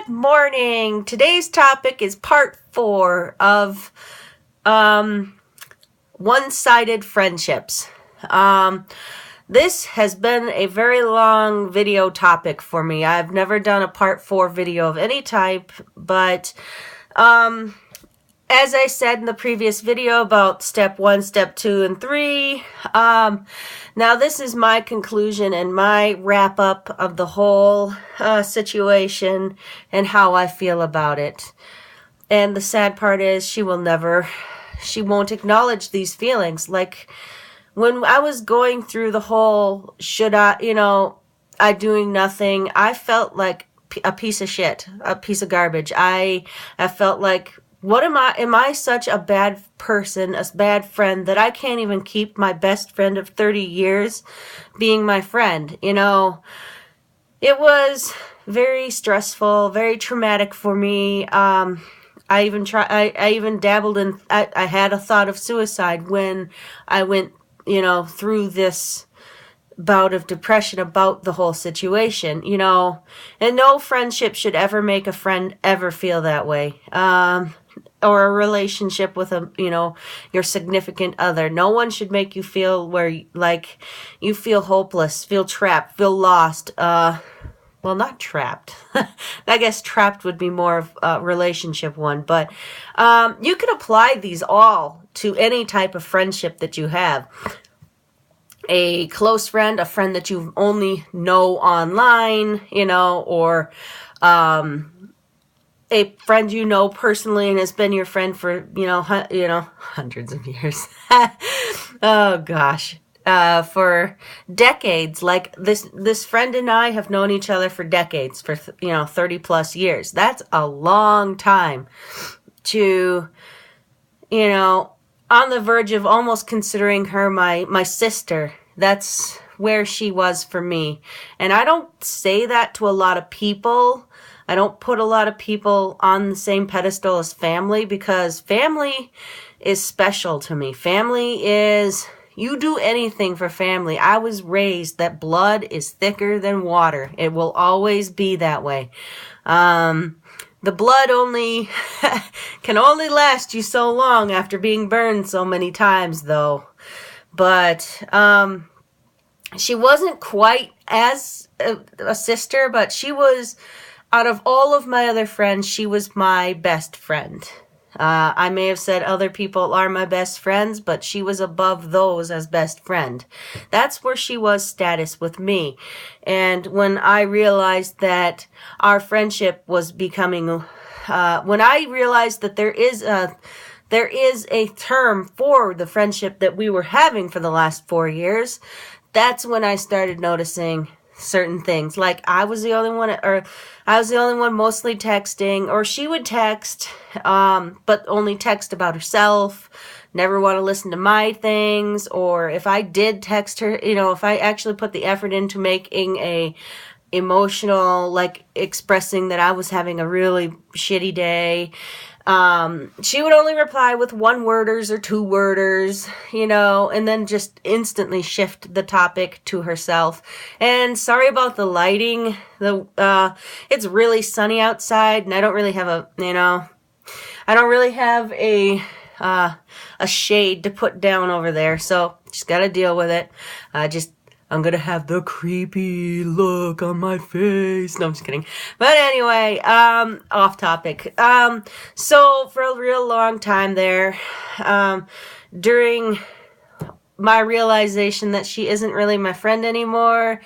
Good morning. Today's topic is part 4 of one-sided friendships. This has been a very long video topic for me. I've never done a part 4 video of any type, but as I said in the previous video about step 1, step 2, and 3, now this is my conclusion and my wrap up of the whole situation and how I feel about it. And the sad part is she won't acknowledge these feelings. Like when I was going through the whole I doing nothing, I felt like a piece of shit, a piece of garbage. I felt like, what am I such a bad person, a bad friend, that I can't even keep my best friend of 30 years being my friend? It was very stressful, very traumatic for me. I even dabbled in, I had a thought of suicide when I went, through this bout of depression about the whole situation, and no friendship should ever make a friend ever feel that way. Or a relationship with your significant other. No one should make you feel like you feel hopeless, feel trapped, feel lost. Well, not trapped. I guess trapped would be more of a relationship one, but you can apply these all to any type of friendship that you have. A close friend, a friend that you only know online, or a friend you know personally and has been your friend for, hundreds of years. Oh, gosh. For decades. Like this friend and I have known each other for decades, for, 30 plus years. That's a long time to, on the verge of almost considering her my sister. That's where she was for me. And I don't say that to a lot of people. I don't put a lot of people on the same pedestal as family, because family is special to me. Family is, you do anything for family. I was raised that blood is thicker than water. It will always be that way. The blood can only last you so long after being burned so many times, though. But she wasn't quite as a sister, but she was, out of all of my other friends, she was my best friend. I may have said other people are my best friends, but she was above those as best friend. That's where she was status with me. And when I realized that our friendship was becoming, when I realized that there is a term for the friendship that we were having for the last 4 years, that's when I started noticing certain things. Like I was the only one mostly texting, or she would text, but only text about herself, never want to listen to my things. Or if I did text her, if I actually put the effort into making a emotional, like expressing that I was having a really shitty day, she would only reply with 1-worders or 2-worders, and then just instantly shift the topic to herself. And sorry about the lighting. It's really sunny outside, and I don't really have a shade to put down over there, so just gotta deal with it. I'm gonna have the creepy look on my face. No, I'm just kidding. But anyway, off topic. So for a real long time there, during my realization that she isn't really my friend anymore,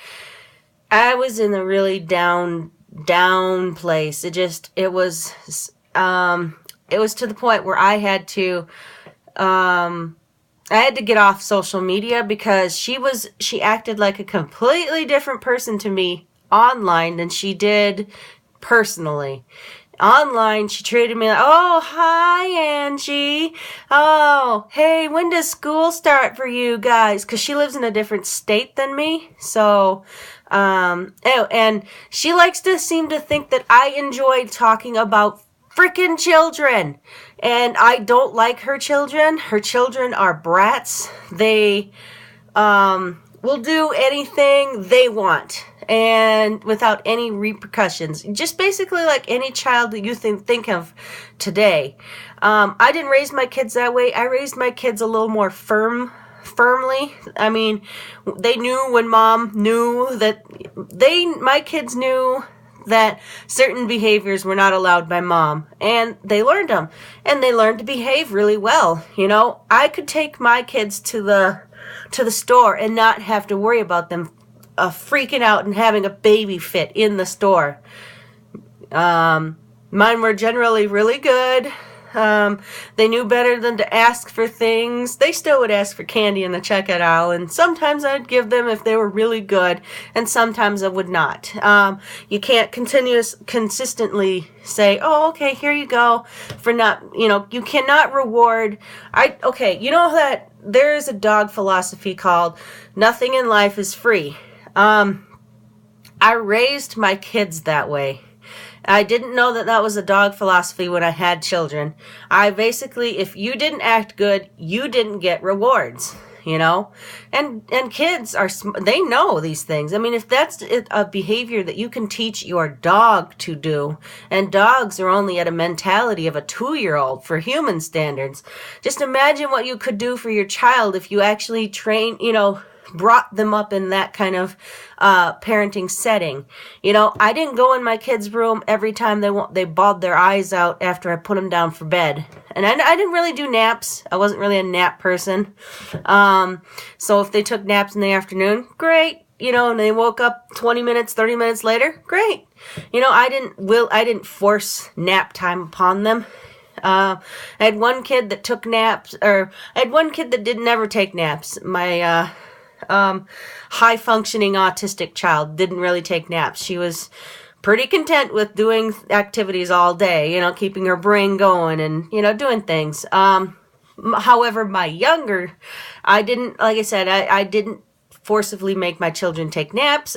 I was in a really down place. It was to the point where I had to get off social media, because she acted like a completely different person to me online than she did personally. Online, she treated me like, oh, hi, Angie. Oh, hey, when does school start for you guys? Because she lives in a different state than me. So, and she likes to seem to think that I enjoy talking about freaking children. And I don't like her children. Her children are brats. They will do anything they want. and without any repercussions. Just basically like any child that you think of today. I didn't raise my kids that way. I raised my kids a little more firmly. I mean, they knew when mom knew that my kids knew that certain behaviors were not allowed by mom, and they learned them, and they learned to behave really well. I could take my kids to the store and not have to worry about them freaking out and having a baby fit in the store. Mine were generally really good. They knew better than to ask for things. They still would ask for candy in the checkout aisle, and sometimes I'd give them if they were really good, and sometimes I would not. You can't consistently say, oh, okay, here you go, for not, you cannot reward. That there's a dog philosophy called nothing in life is free. I raised my kids that way. I didn't know that was a dog philosophy when I had children. I basically, if you didn't act good, you didn't get rewards, And kids they know these things. I mean, if that's a behavior that you can teach your dog to do, and dogs are only at a mentality of a 2-year-old for human standards, just imagine what you could do for your child if you actually train, brought them up in that kind of parenting setting. I didn't go in my kids' room every time they bawled their eyes out after I put them down for bed. And I didn't really do naps. I wasn't really a nap person. So if they took naps in the afternoon, great. And they woke up 20 minutes, 30 minutes later, great. I didn't force nap time upon them. I had one kid that took naps, or I had one kid that didn't ever take naps. My high-functioning autistic child didn't really take naps. She was pretty content with doing activities all day, keeping her brain going and, doing things. However, my younger, I didn't, like I said, I didn't forcibly make my children take naps.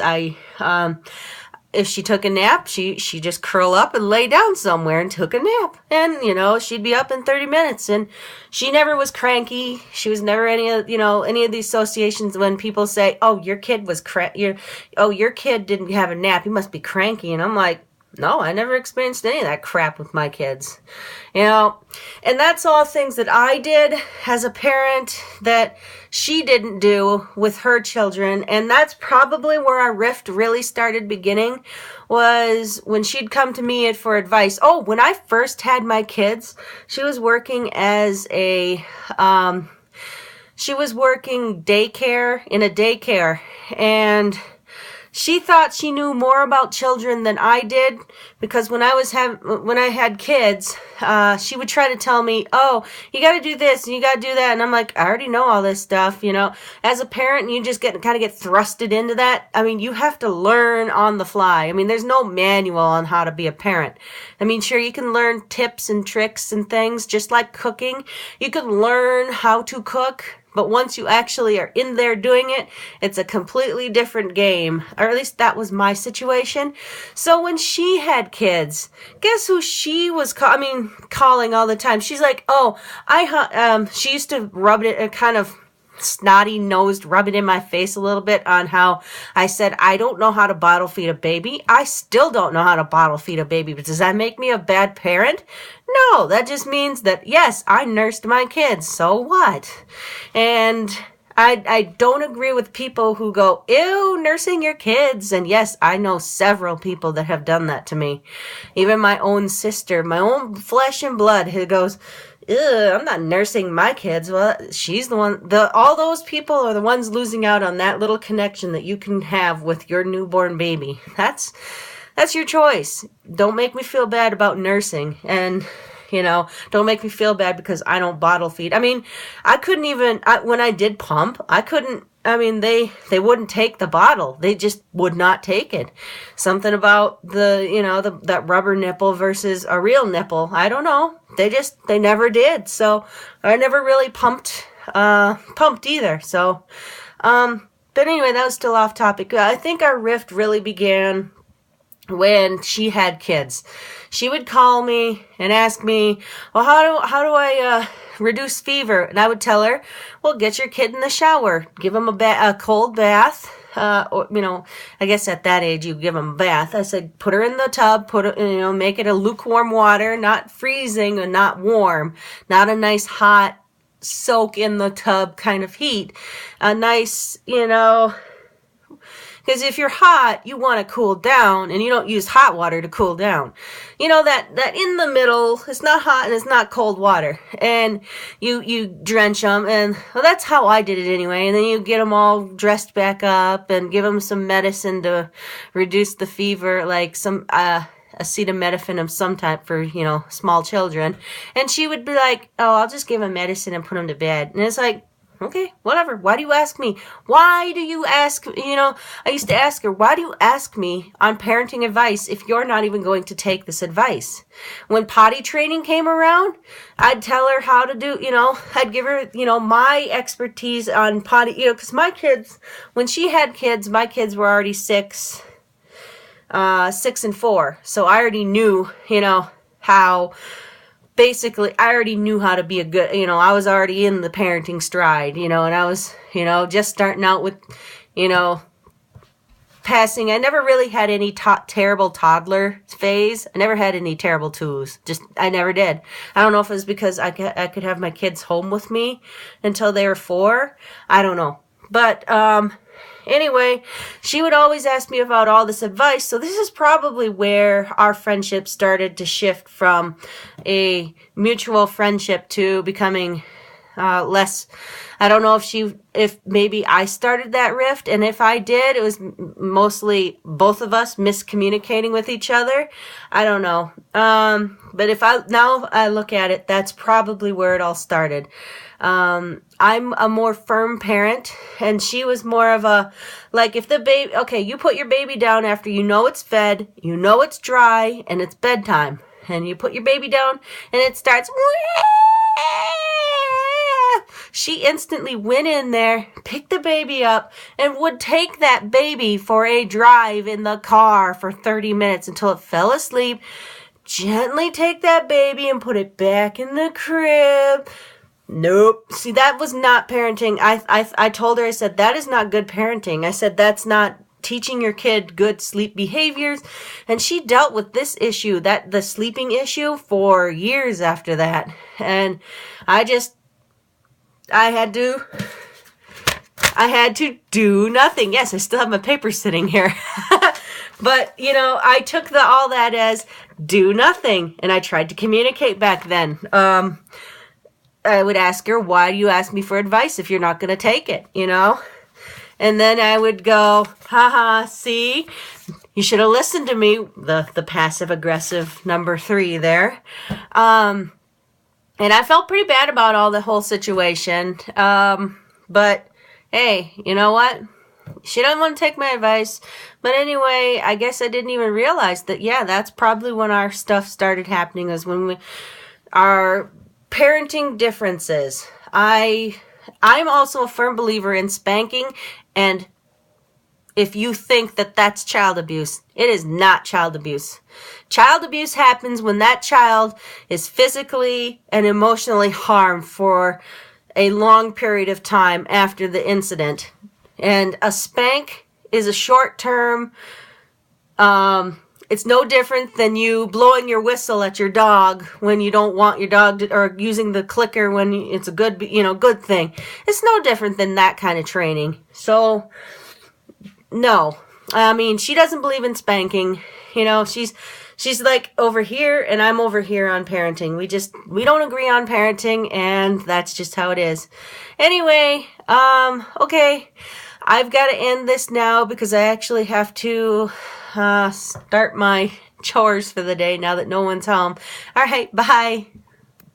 If she took a nap, she just curl up and lay down somewhere and took a nap. And, she'd be up in 30 minutes. And she never was cranky. She was never any of the associations when people say, oh, your kid was your kid didn't have a nap. He must be cranky. And I'm like, no, I never experienced any of that crap with my kids. And that's all things that I did as a parent that she didn't do with her children. And that's probably where our rift really started beginning, was when she'd come to me for advice. Oh, when I first had my kids, she was working as she was working in a daycare, and she thought she knew more about children than I did, because when I had kids, she would try to tell me, oh, you got to do this and you got to do that. And I'm like, I already know all this stuff, As a parent, you just get thrusted into that. I mean, you have to learn on the fly. I mean, there's no manual on how to be a parent. I mean, sure, you can learn tips and tricks and things, just like cooking. You can learn how to cook. But once you actually are in there doing it, it's a completely different game. Or at least that was my situation. So when she had kids, guess who she was calling all the time? She's like, oh, she used to rub it, kind of snotty-nosed, rub it in my face a little bit on how I said, I don't know how to bottle feed a baby. I still don't know how to bottle feed a baby. But does that make me a bad parent? No, that just means that, yes, I nursed my kids. So what? And I don't agree with people who go, ew, nursing your kids. And yes, I know several people that have done that to me. Even my own sister, my own flesh and blood, who goes, ew, I'm not nursing my kids. Well, she's the one. All those people are the ones losing out on that little connection that you can have with your newborn baby. That's your choice. Don't make me feel bad about nursing. And, don't make me feel bad because I don't bottle feed. I mean, I couldn't even, when I did pump, they wouldn't take the bottle. They just would not take it. Something about that rubber nipple versus a real nipple. I don't know. They never did. So I never really pumped either. So, but anyway, that was still off topic. I think our rift really began when she had kids. She would call me and ask me, well, how do I reduce fever? And I would tell her, well, get your kid in the shower, give him a cold bath, or, I guess at that age you give them a bath. I said, put her in the tub, make it a lukewarm water, not freezing and not warm, not a nice hot soak in the tub kind of heat. A nice, because if you're hot, you want to cool down, and you don't use hot water to cool down. That in the middle, it's not hot and it's not cold water. And you drench them, and well, that's how I did it anyway. And then you get them all dressed back up and give them some medicine to reduce the fever, like some acetaminophen of some type for, small children. And she would be like, oh, I'll just give them medicine and put them to bed. And it's like, okay, whatever. Why do you ask me? Why do you ask, I used to ask her, why do you ask me on parenting advice if you're not even going to take this advice? When potty training came around, I'd tell her how to do, I'd give her, my expertise on potty, because my kids, when she had kids, my kids were already 6 and 4. So I already knew, how... Basically, I already knew how to be a good, I was already in the parenting stride, and I was, just starting out with, passing. I never really had any terrible toddler phase. I never had any terrible twos. I never did. I don't know if it was because I could have my kids home with me until they were 4. I don't know. But, anyway, she would always ask me about all this advice. So this is probably where our friendship started to shift from a mutual friendship to becoming less. I don't know if maybe I started that rift. And if I did, it was mostly both of us miscommunicating with each other. I don't know. But now I look at it, that's probably where it all started. I'm a more firm parent, and she was more of a, like, if the baby, okay, you put your baby down after you know it's fed, you know it's dry, and it's bedtime, and you put your baby down, and it starts, she instantly went in there, picked the baby up, and would take that baby for a drive in the car for 30 minutes until it fell asleep, gently take that baby and put it back in the crib. Nope. See, that was not parenting. I told her, I said, that is not good parenting. I said, that's not teaching your kid good sleep behaviors. And she dealt with this issue, the sleeping issue, for years after that. And I had to do nothing. Yes, I still have my paper sitting here. But, I took all that as do nothing. And I tried to communicate back then. I would ask her, why do you ask me for advice if you're not going to take it, And then I would go, haha, see, you should have listened to me, the passive-aggressive number 3 there. And I felt pretty bad about all the whole situation. But, hey, you know what? She doesn't want to take my advice. But anyway, I guess I didn't even realize that, yeah, that's probably when our stuff started happening, is when our parenting differences. I'm also a firm believer in spanking, and if you think that that's child abuse, it is not child abuse. Child abuse happens when that child is physically and emotionally harmed for a long period of time after the incident. And a spank is a short-term, it's no different than you blowing your whistle at your dog when you don't want your dog to, or using the clicker when it's a good thing. It's no different than that kind of training. So, no. I mean, she doesn't believe in spanking. She's like over here and I'm over here on parenting. We don't agree on parenting, and that's just how it is. Anyway, okay. I've got to end this now because I actually have to start my chores for the day now that no one's home. All right, bye.